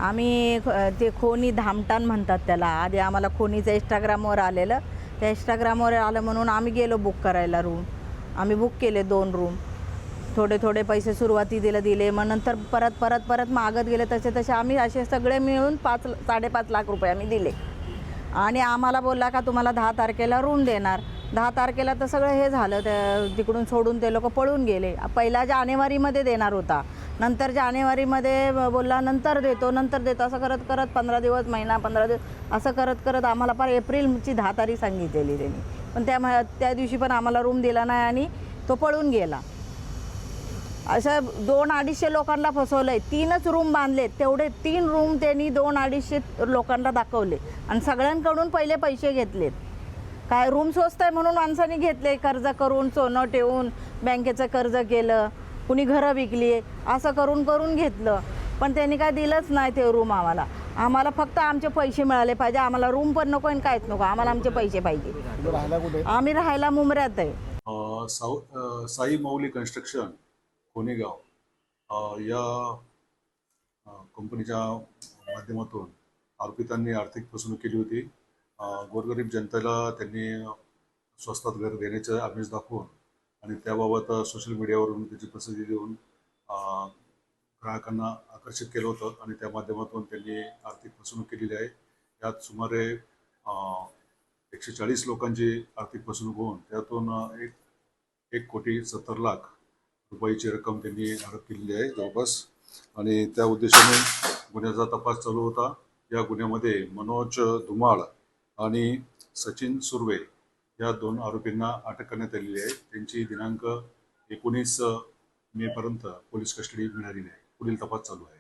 आम्ही ते खोनी धामटान म्हणतात त्याला. आधी आम्हाला खोनीचं इंस्टाग्रामवर आलेलं, त्या इंस्टाग्रामवर आलं म्हणून आम्ही गेलो बुक करायला रूम. आम्ही बुक केले 2 रूम. थोडे थोडे पैसे सुरुवातीला दिले, मग नंतर परत परत परत मागत गेले. तसे तसे आम्ही असे सगळे मिळून 5-5.5 लाख रुपये आम्ही दिले. आणि आम्हाला बोलला का तुम्हाला 10 तारखेला रूम देणार. 10 तारखेला तर सगळं हे झालं, तिकडून सोडून ते लोक पळून गेले. पहिला जानेवारीमध्ये देणार होता, नंतर जानेवारीमध्ये बोलला नंतर देतो असं करत करत 15 दिवस, महिना, 15 दिवस असं करत करत आम्हाला पार एप्रिलची 10 तारीख सांगितलेली त्यांनी. पण त्या दिवशी पण आम्हाला रूम दिला नाही आणि तो पळून गेला. असं 200-250 लोकांना फसवलंय. 3च रूम बांधले, तेवढे 3 रूम त्यांनी 200-250 लोकांना दाखवले आणि सगळ्यांकडून पहिले पैसे घेतलेत. काय रूम स्वस्त आहे म्हणून माणसांनी घेतले, कर्ज करून, सोनं ठेवून, बँकेचं कर्ज केलं, कुणी घरं विकली, असं करून करून घेतलं. पण त्यांनी काय दिलंच नाही ते रूम आम्हाला. आम्हाला फक्त आमचे पैसे मिळाले पाहिजे. आम्हाला रूम पण नको आणि काहीच नको, आम्हाला आमचे पैसे पाहिजे. आम्ही राहायला मुंबऱ्यात आहे. साई मौली कन्स्ट्रक्शन कोणेगाव या कंपनीच्या माध्यमातून आरोपितांनी आर्थिक फसवणूक केली होती. गोरगरीब जनतेला त्यांनी स्वस्तात घर देण्याचं आमिष दाखवून आणि त्याबाबत सोशल मीडियावरून त्याची प्रसिद्धी देऊन ग्राहकांना आकर्षित केलं होतं आणि त्या माध्यमातून त्यांनी आर्थिक फसवणूक केलेली आहे. यात सुमारे 140 लोकांची आर्थिक फसवणूक होऊन त्यातून 1,70,00,000 रुपयाची रक्कम त्यांनी हडप केलेली आहे जवळपास. आणि त्या उद्देशाने गुन्ह्याचा तपास चालू होता. या गुन्ह्यामध्ये मनोज धुमाळ आणि सचिन सुर्वे या 2 आरोपींना अटक करण्यात आलेली आहे. त्यांची दिनांक 19 मे पर्यंत पोलीस कस्टडी मिळालेली आहे. पुढील तपास चालू आहे.